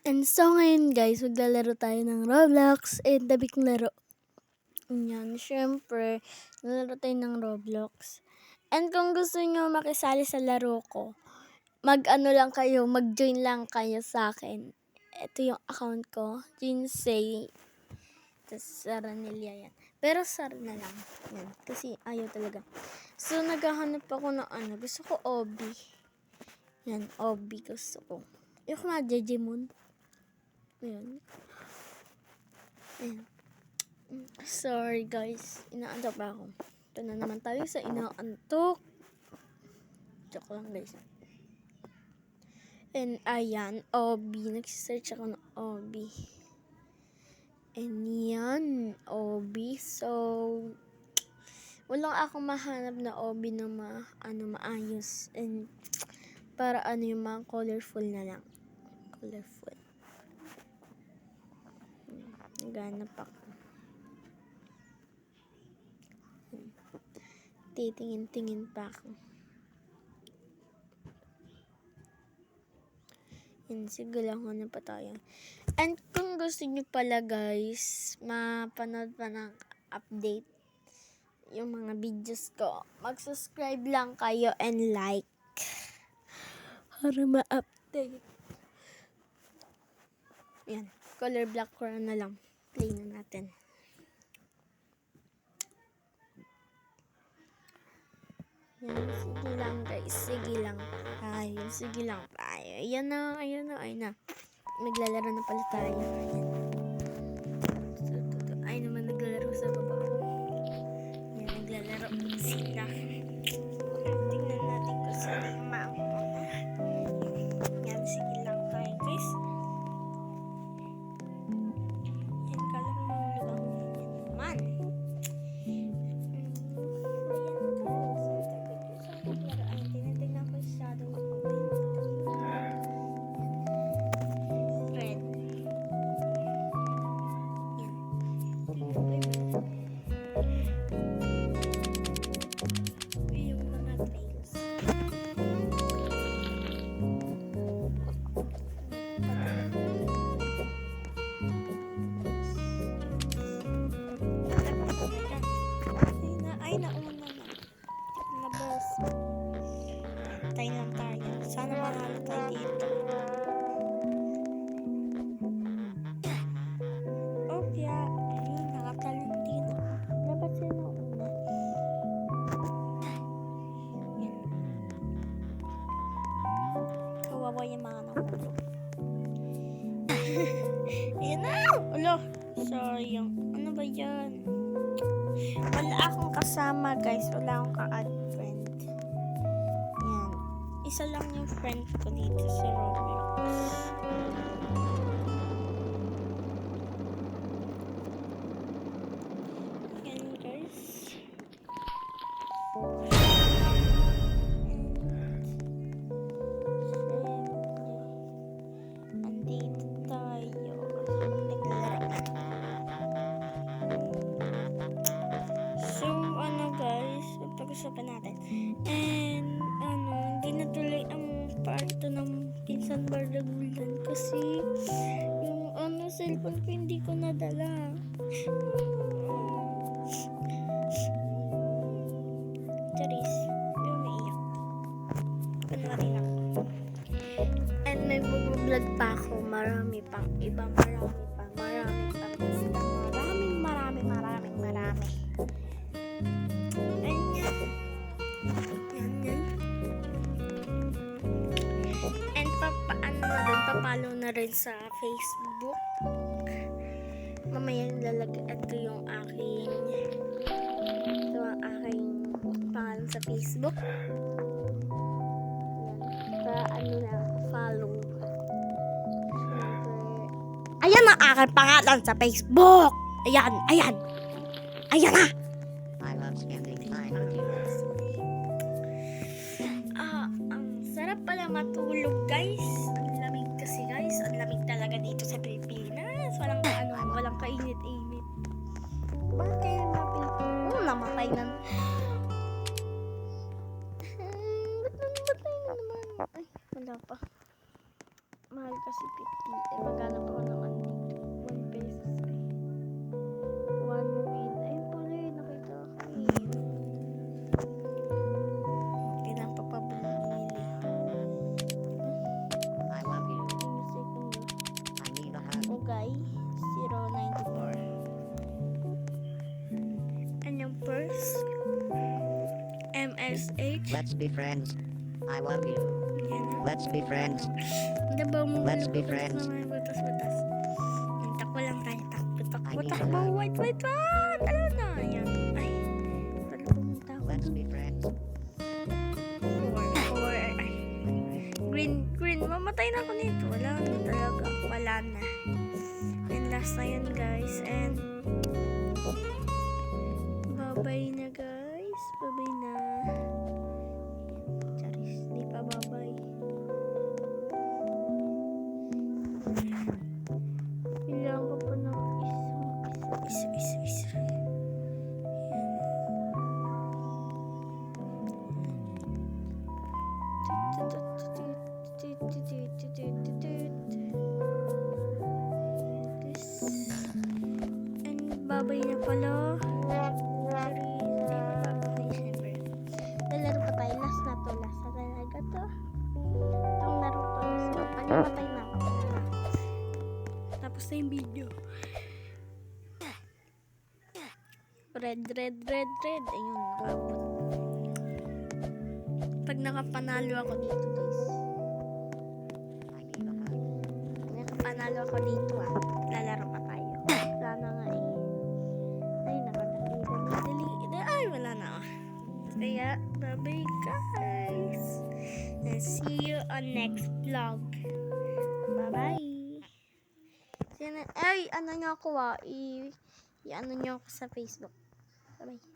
And so ngayon guys, maglalaro tayo ng Roblox and tabi kong laro. Yan, syempre, lalaro tayo ng Roblox. And kung gusto niyo makisali sa laro ko, mag-join lang kayo sa akin. Ito yung account ko, Jinsei. Tapos Saranilla yan. Pero Sar na lang. Yan, kasi ayaw talaga. So, naghahanap ako ng gusto ko Obi. Yan, Obi gusto ko. Yung mga Jejemon. Ayan. Ayan. Sorry guys, inaantok pa ako. Ito na naman tayo sa inaantok. Joke lang guys. And ayan, Obi. Nagsisearch ako ng Obi. And yan, Obi. So, walang akong mahanap na Obi na maayos. And para yung mga colorful na lang. Colorful. Naghanap ako. Titingin-tingin pa ako. Yan, sige lang na pa tayo. And kung gusto nyo pala guys, mapanood pa ng update yung mga videos ko, mag-subscribe lang kayo and like para ma-update. Yan, color black ko na lang. Play na natin. Yan, sige lang guys, sige lang tayo, sige lang tayo. Ayan na. Naglalaro na pala tayo. Ay naman naglalaro sa baba. Yan, naglalaro sila. Tingnan natin kung saan yung maangkong. Yan, sige lang tayo guys. Yan, kala ko mahulog ako. Yan naman. Ay, nauna na. Labas. Tayo lang tayo. Sana manalo tayo dito. Opya. Ayun, nakatalong dito. Dapat siya nauna. Yan. Kawawa yung mga nahulog. Ayan na! Ulo! Sayang. Ano ba yan? Wala akong kasama guys. Wala akong ka-add friend. Yan. Isa lang yung friend ko dito sa Roblox. Yan guys. Andito tayo. So, guys, pag-usapan natin. And, hindi natuloy ang parto ng Pinsan Bardagulan kasi yung cellphone ko hindi ko nadala. Charis, yung naiyak. Kunwari na. And may vlog pa ako. Marami pang iba. Marami pang. Marami. Yan. And papalo na rin sa Facebook. Mamaya lalagay ito yung aking pangalan sa Facebook. Yan. Follow. Ayan ang aking pangalan sa Facebook. Ayan na. I love spending time with you. Ang sarap pala matulog guys. Ang lamig kasi guys. Ang lamig talaga dito sa Pilipinas. Walang kainit-init. Bakit kayo napil? Namatay na. Ba't namatay na naman? Ay, wala pa. Mahal ka kasi 50. Maghanap ako ng ano dito. 1 pesos eh. 1 win. Ayun pala eh. Nakita ko eh. Kailangan pa bumili. I love you. Yung second year. I need a hug. Ugay. 094. And yung first. MSH. Let's be friends. I love you. Yan na. Let's be friends. Hindi ba mo Let's be friends. butas-butas. Yan, takbo lang tayo. Takbo. I need Takbo. a hug. Wait. Alam na. Yan. Ay. Pala pumunta ako. Let's be friends. 4. Ay. Green. Mamatay na ako nito. Wala na talaga. Wala na. And last na yun guys. And bye-bye na guys. Bye-bye na. Charis. Di pa bye-bye. Kailangan ko pa ng isa. And babay na pala. Sorry, babay syempre. Lalaro pa tayo. Last na talaga to. Itong laro to. So, palimatay na ako. Tapos na yung video. Red. Ayun, nakabot. Pag nakapanalo ako dito, guys. I need a hug. Pag nakapanalo ako dito, lalaro pa tayo. Wala na nga eh. Ay, nakadali. Ay, wala na. Kaya, bye-bye guys. And see you on next vlog. Bye-bye. Ay, ano nyo ako i-ano nyo ako sa Facebook. Bye-bye.